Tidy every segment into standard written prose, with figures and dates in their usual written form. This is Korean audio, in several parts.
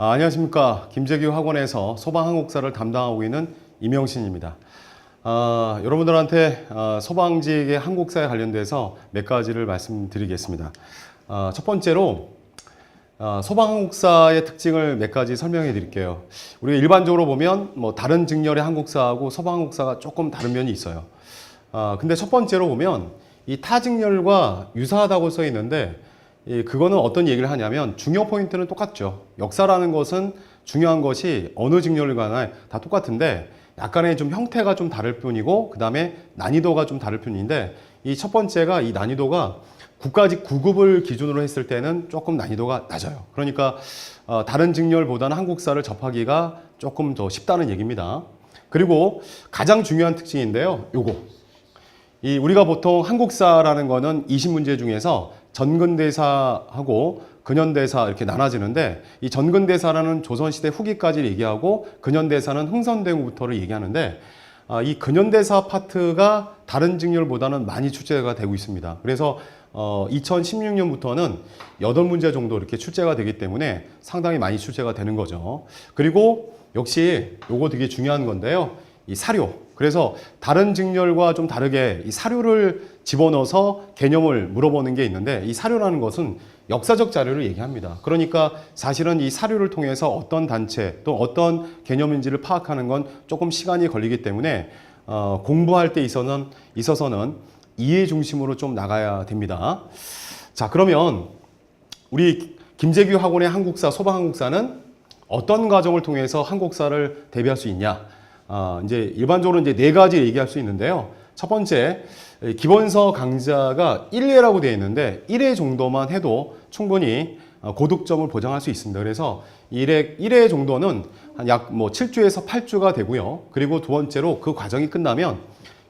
안녕하십니까. 김재규 학원에서 소방항공사를 담당하고 있는 이명신입니다. 여러분들한테 소방직의 항공사에 관련돼서 몇 가지를 말씀드리겠습니다. 첫 번째로 소방항공사의 특징을 몇 가지 설명해 드릴게요. 우리가 일반적으로 보면 다른 직렬의 항공사하고 소방항공사가 조금 다른 면이 있어요. 근데 첫 번째로 보면 이 타 직렬과 유사하다고 써 있는데 그거는 어떤 얘기를 하냐면 중요 포인트는 똑같죠. 역사라는 것은 중요한 것이 어느 직렬을 간에 다 똑같은데 약간의 좀 형태가 좀 다를 뿐이고 그 다음에 난이도가 좀 다를 뿐인데 이 첫 번째가 이 난이도가 국가직 9급을 기준으로 했을 때는 조금 난이도가 낮아요. 그러니까 다른 직렬보다는 한국사를 접하기가 조금 더 쉽다는 얘기입니다. 그리고 가장 중요한 특징인데요. 우리가 보통 한국사라는 거는 20문제 중에서 전근대사하고 근현대사 이렇게 나눠지는데 이 전근대사라는 조선시대 후기까지 얘기하고 근현대사는 흥선대후부터를 얘기하는데 이 근현대사 파트가 다른 직렬보다는 많이 출제가 되고 있습니다. 그래서 2016년부터는 8문제 정도 이렇게 출제가 되기 때문에 상당히 많이 출제가 되는 거죠. 그리고 역시 요거 되게 중요한 건데요. 이 사료. 그래서 다른 직렬과 좀 다르게 이 사료를 집어넣어서 개념을 물어보는 게 있는데 이 사료라는 것은 역사적 자료를 얘기합니다. 그러니까 사실은 이 사료를 통해서 어떤 단체 또 어떤 개념인지를 파악하는 건 조금 시간이 걸리기 때문에 공부할 때 있어서는 이해 중심으로 좀 나가야 됩니다. 자, 그러면 우리 김재규 학원의 한국사, 소방항공사는 어떤 과정을 통해서 한국사를 대비할 수 있냐? 이제 일반적으로 이제 4가지 얘기할 수 있는데요. 첫 번째, 기본서 강좌가 1회라고 되어 있는데 1회 정도만 해도 충분히 고득점을 보장할 수 있습니다. 그래서 1회 정도는 한 약 7주에서 8주가 되고요. 그리고 두 번째로 그 과정이 끝나면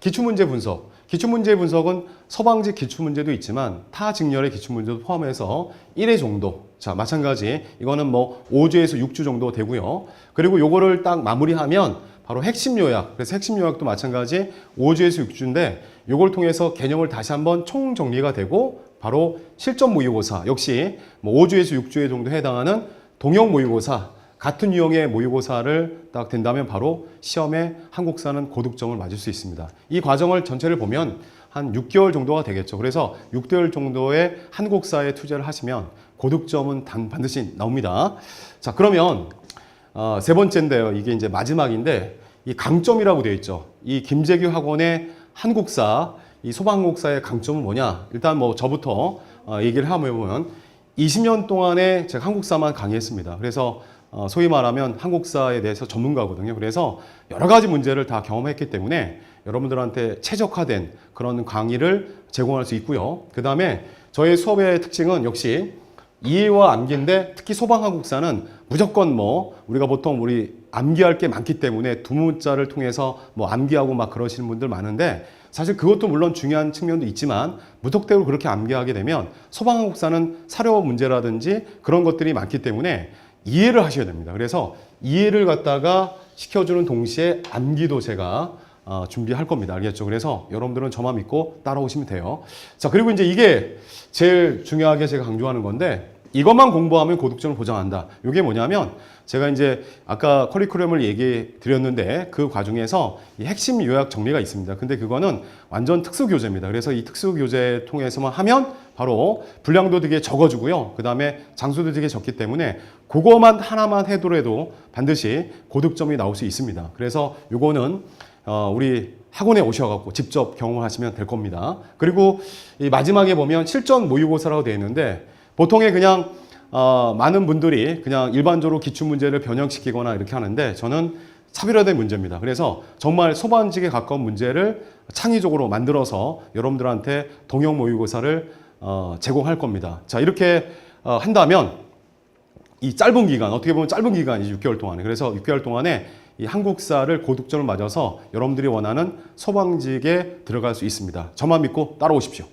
기출문제 분석. 기출문제 분석은 서방직 기출문제도 있지만 타 직렬의 기출문제도 포함해서 1회 정도. 자, 마찬가지 이거는 5주에서 6주 정도 되고요. 그리고 요거를 딱 마무리하면 바로 핵심 요약. 그래서 핵심 요약도 마찬가지 5주에서 6주인데 요걸 통해서 개념을 다시 한번 총정리가 되고 바로 실전 모의고사. 역시 5주에서 6주에 정도 해당하는 동형 모의고사. 같은 유형의 모의고사를 딱 된다면 바로 시험에 한국사는 고득점을 맞을 수 있습니다. 이 과정을 전체를 보면 한 6개월 정도가 되겠죠. 그래서 6개월 정도의 한국사에 투자를 하시면 고득점은 반드시 나옵니다. 자, 그러면 세 번째인데요. 이게 이제 마지막인데 이 강점이라고 되어 있죠. 이 김재규 학원의 한국사, 이 소방항공사의 강점은 뭐냐? 일단 저부터 얘기를 하면 20년 동안에 제가 한국사만 강의했습니다. 그래서 소위 말하면 한국사에 대해서 전문가거든요. 그래서 여러 가지 문제를 다 경험했기 때문에 여러분들한테 최적화된 그런 강의를 제공할 수 있고요. 그 다음에 저의 수업의 특징은 역시 이해와 암기인데 특히 소방항공사는 무조건 우리가 보통 암기할 게 많기 때문에 두문자를 통해서 암기하고 막 그러시는 분들 많은데 사실 그것도 물론 중요한 측면도 있지만 무턱대고 그렇게 암기하게 되면 소방항공사는 사료 문제라든지 그런 것들이 많기 때문에 이해를 하셔야 됩니다. 그래서 이해를 갖다가 시켜주는 동시에 암기도 제가 준비할 겁니다. 알겠죠? 그래서 여러분들은 저만 믿고 따라오시면 돼요. 자, 그리고 이제 이게 제일 중요하게 제가 강조하는 건데 이것만 공부하면 고득점을 보장한다. 이게 뭐냐면 제가 이제 아까 커리큘럼을 얘기해 드렸는데 그 과정에서 이 핵심 요약 정리가 있습니다. 근데 그거는 완전 특수 교재입니다. 그래서 이 특수 교재 통해서만 하면 바로 분량도 되게 적어주고요. 그 다음에 장수도 되게 적기 때문에 그거만 하나만 해도 반드시 고득점이 나올 수 있습니다. 그래서 요거는 우리 학원에 오셔갖고 직접 경험하시면 될 겁니다. 그리고 이 마지막에 보면 실전 모의고사라고 되어 있는데 보통의 그냥 많은 분들이 그냥 일반적으로 기출문제를 변형시키거나 이렇게 하는데 저는 차별화된 문제입니다. 그래서 정말 소방직에 가까운 문제를 창의적으로 만들어서 여러분들한테 동형 모의고사를 제공할 겁니다. 자, 이렇게 한다면 이 짧은 기간, 어떻게 보면 짧은 기간이죠. 6개월 동안에. 그래서 6개월 동안에 이 한국사를 고득점을 맞아서 여러분들이 원하는 소방직에 들어갈 수 있습니다. 저만 믿고 따라오십시오.